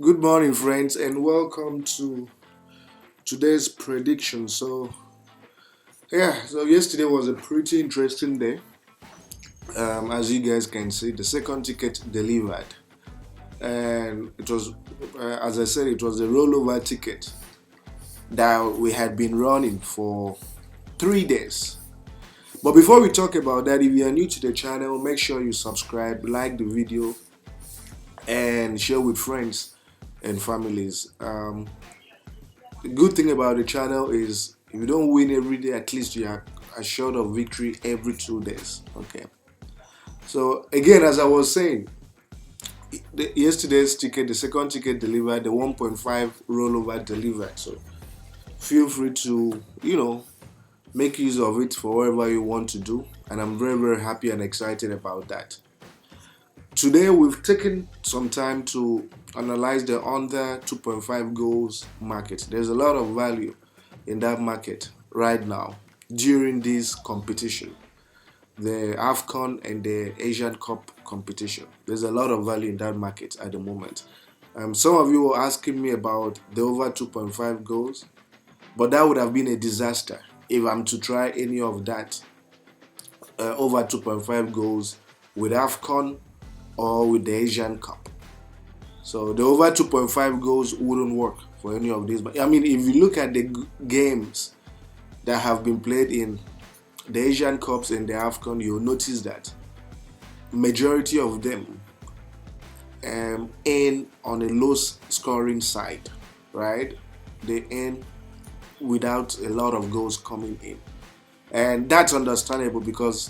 Good morning, friends, and welcome to today's prediction. So yesterday was a pretty interesting day. As you guys can see, the second ticket delivered, and it was, as I said, it was a rollover ticket that we had been running for 3 days. But before we talk about that, if you are new to the channel, make sure you subscribe, like the video, and share with friends and families. The good thing about the channel is if you don't win every day, at least you are assured of victory every 2 days. Okay. So again, as I was saying, yesterday's ticket, the second ticket delivered, the 1.5 rollover delivered. So feel free to make use of it for whatever you want to do, and I'm very happy and excited about that. Today we've taken some time to analyze the under 2.5 goals market. There's a lot of value in that market right now during this competition, the AFCON and the Asian Cup competition. There's a lot of value in that market at the moment. Some of you were asking me about the over 2.5 goals, but that would have been a disaster if I'm to try any of that over 2.5 goals with AFCON or with the Asian Cup. So the over 2.5 goals wouldn't work for any of these. But I mean, if you look at the games that have been played in the Asian Cups and the AFCON, you'll notice that majority of them end on a low scoring side, right? They end without a lot of goals coming in. And that's understandable because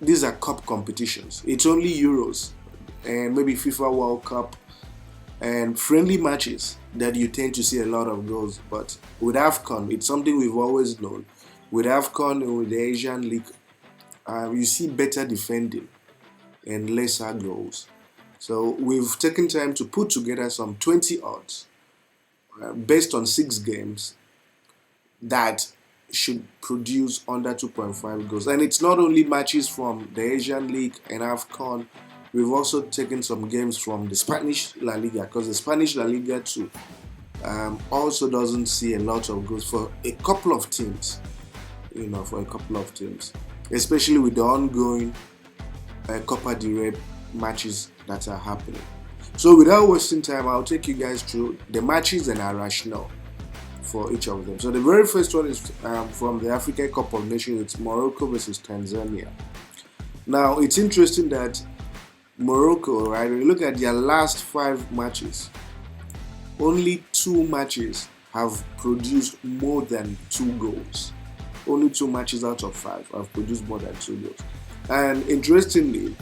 these are cup competitions. It's only Euros and maybe FIFA World Cup and friendly matches that you tend to see a lot of goals. But with AFCON, it's something we've always known. With AFCON and with the Asian League, you see better defending and lesser goals. So we've taken time to put together some 20 odds based on 6 games that should produce under 2.5 goals. And it's not only matches from the Asian League and AFCON. We've also taken some games from the Spanish La Liga, because the Spanish La Liga too also doesn't see a lot of goals for a couple of teams. Especially with the ongoing Copa del Rey matches that are happening. So without wasting time, I'll take you guys through the matches and our rationale for each of them. So the very first one is from the African Cup of Nations. It's Morocco versus Tanzania. Now it's interesting that Morocco, right, when you look at their last 5 matches, only 2 matches have produced more than 2 goals. Only 2 matches out of 5 have produced more than 2 goals. And interestingly,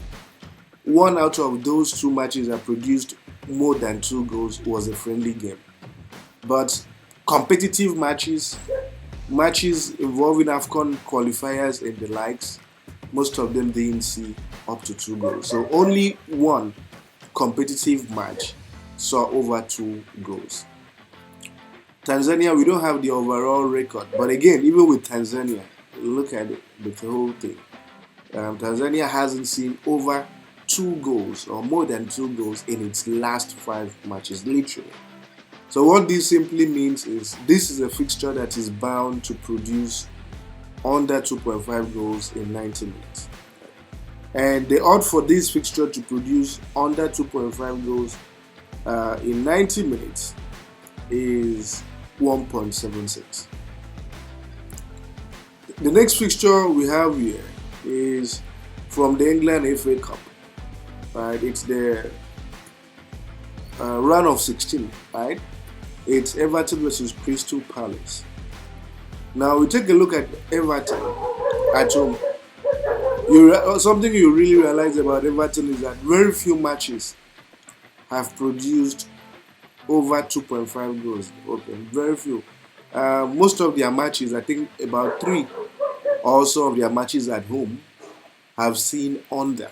1 out of those 2 matches that produced more than 2 goals was a friendly game. But competitive matches involving AFCON qualifiers and the likes, most of them didn't see up to 2 goals. So only 1 competitive match saw over 2 goals. Tanzania, we don't have the overall record, but again, even with Tanzania, look at it, the whole thing. Tanzania hasn't seen over 2 goals or more than 2 goals in its last 5 matches, literally. So what this simply means is this is a fixture that is bound to produce under 2.5 goals in 90 minutes. And the odds for this fixture to produce under 2.5 goals in 90 minutes is 1.76. The next fixture we have here is from the England FA Cup. Right, it's the round of 16. Right, it's Everton versus Crystal Palace. Now we take a look at Everton at home. Something you really realize about Everton is that very few matches have produced over 2.5 goals. Okay, very few. Most of their matches, I think about 3 also of their matches at home, have seen under.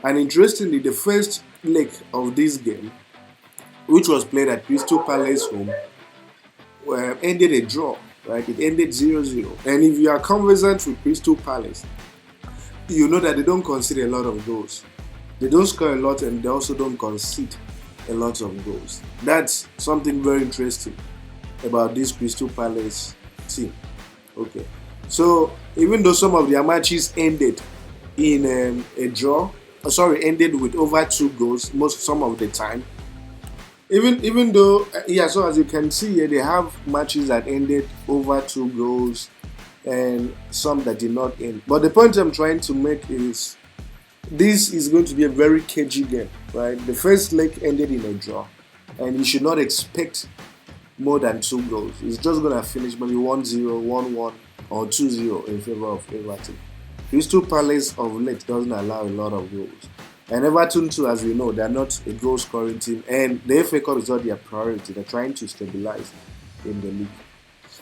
And interestingly, the first leg of this game, which was played at Crystal Palace home, ended a draw. Right, it ended 0-0. And if you are conversant with Crystal Palace, you know that they don't concede a lot of goals. They don't score a lot and they also don't concede a lot of goals. That's something very interesting about this Crystal Palace team. Okay, so even though some of their matches ended in a draw, ended with over 2 goals some of the time. Even though so as you can see here, they have matches that ended over 2 goals and some that did not end. But the point I'm trying to make is this is going to be a very cagey game, right? The first leg ended in a draw, and you should not expect more than 2 goals. It's just going to finish maybe 1-0, 1-1, or 2-0 in favor of Everton. Crystal Palace of late doesn't allow a lot of goals. And Everton too, as we know, they're not a goal scoring team, and the FA Cup is not their priority. They're trying to stabilize in the league.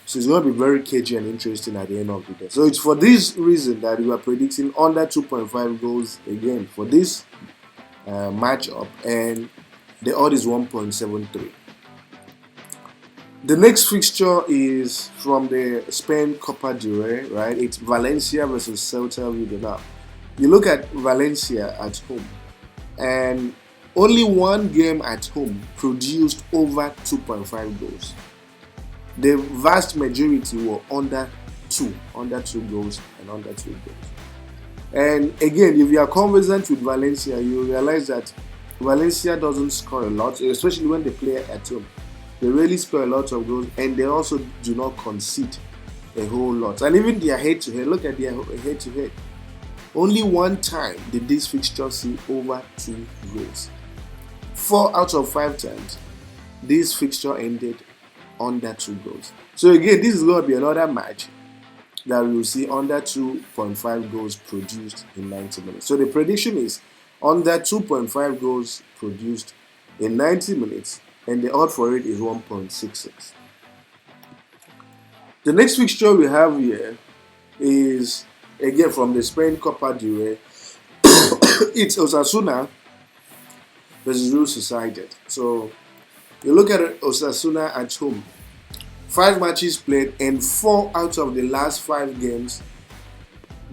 So it's going to be very cagey and interesting at the end of the day. So it's for this reason that we are predicting under 2.5 goals again for this matchup, and the odd is 1.73. The next fixture is from the Spain Copa del Rey, right? It's Valencia versus Celta Vigo. Now, you look at Valencia at home, and only one game at home produced over 2.5 goals. The vast majority were under 2 goals and under 2 goals. And again, if you are conversant with Valencia, you realize that Valencia doesn't score a lot, especially when they play at home. They really score a lot of goals, and they also do not concede a whole lot. And even their head-to-head, look at their head-to-head. Only one time did this fixture see over 2 goals. 4 out of 5 times, this fixture ended under 2 goals. So again, this is going to be another match that we will see under 2.5 goals produced in 90 minutes. So the prediction is under 2.5 goals produced in 90 minutes, and the odd for it is 1.66. The next fixture we have here is again from the Spain Copa del Rey. It's Osasuna versus Real Sociedad. So you look at Osasuna at home, 5 matches played, and 4 out of the last 5 games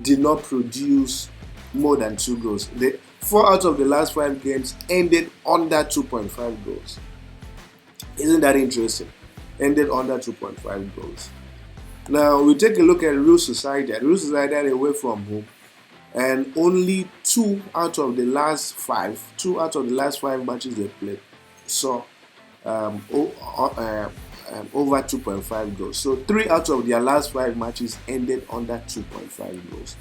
did not produce more than 2 goals. The 4 out of the last 5 games ended under 2.5 goals. Isn't that interesting? Ended under 2.5 goals. Now we take a look at Real Sociedad. Real Sociedad away from home, and only 2 out of the last 5 matches they played saw over 2.5 goals. So 3 out of their last 5 matches ended under 2.5 goals.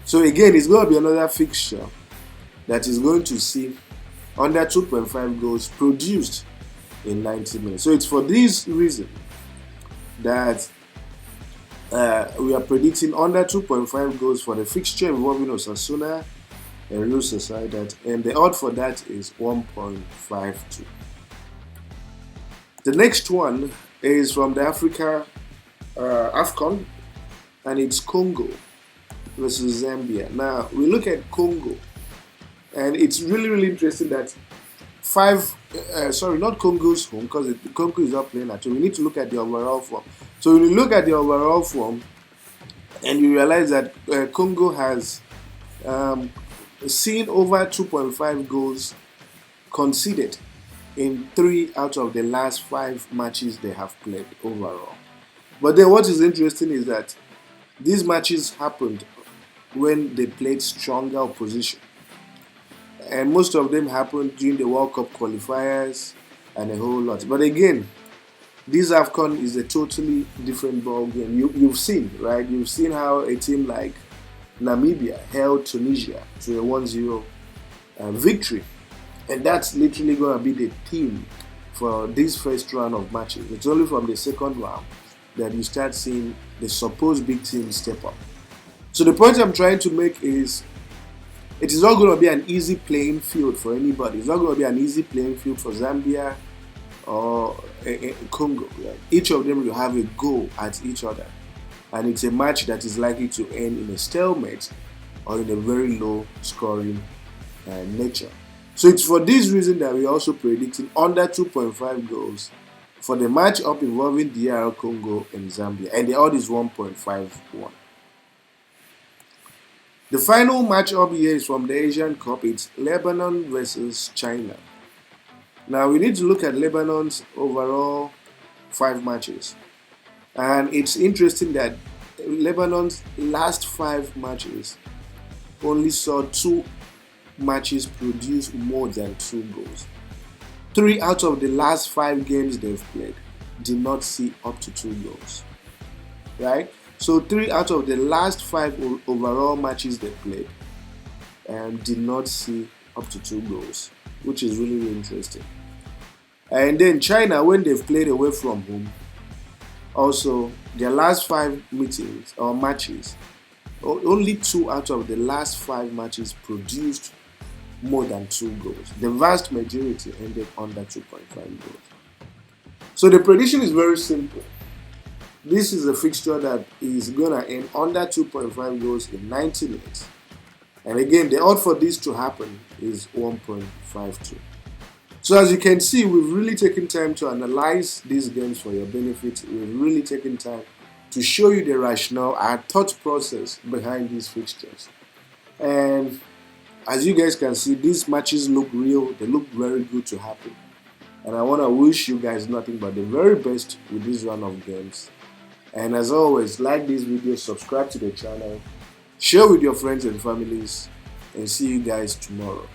So again, it's going to be another fixture that is going to see under 2.5 goals produced in 90 minutes. So it's for this reason that we are predicting under 2.5 goals for the fixture involving Osasuna and Real Sociedad, and the odd for that is 1.52. The next one is from the AFCON, and it's Congo versus Zambia. Now we look at Congo, and it's really interesting that not Congo's home, because Congo is not playing at home. We need to look at the overall form. So when you look at the overall form, and you realize that Congo has seen over 2.5 goals conceded in 3 out of the last 5 matches they have played overall. But then what is interesting is that these matches happened when they played stronger opposition. And most of them happened during the World Cup qualifiers and a whole lot. But again, this AFCON is a totally different ball game. You've seen, right? You've seen how a team like Namibia held Tunisia to a 1-0 victory. And that's literally going to be the theme for this first round of matches. It's only from the second round that you start seeing the supposed big teams step up. So the point I'm trying to make is it is not going to be an easy playing field for anybody. It's not going to be an easy playing field for Zambia or Congo. Right? Each of them will have a go at each other. And it's a match that is likely to end in a stalemate or in a very low scoring nature. So it's for this reason that we're also predicting under 2.5 goals for the match up involving DR Congo and Zambia. And the odd is 1.51. The final match up here is from the Asian Cup. It's Lebanon versus China. Now we need to look at Lebanon's overall 5 matches. And it's interesting that Lebanon's last 5 matches only saw 2 matches produce more than 2 goals. 3 out of the last 5 games they've played did not see up to 2 goals. Right? So 3 out of the last 5 overall matches they played did not see up to 2 goals, which is really, really interesting. And then China, when they've played away from home, also their last 5 meetings or matches, only 2 out of the last 5 matches produced more than 2 goals. The vast majority ended under 2.5 goals. So the prediction is very simple. This is a fixture that is gonna end under 2.5 goals in 90 minutes. And again, the odds for this to happen is 1.52. So as you can see, we've really taken time to analyze these games for your benefit. We've really taken time to show you the rationale, our thought process behind these fixtures. And as you guys can see, these matches look real. They look very good to happen. And I want to wish you guys nothing but the very best with this run of games. And as always, like this video, subscribe to the channel, share with your friends and families, and see you guys tomorrow.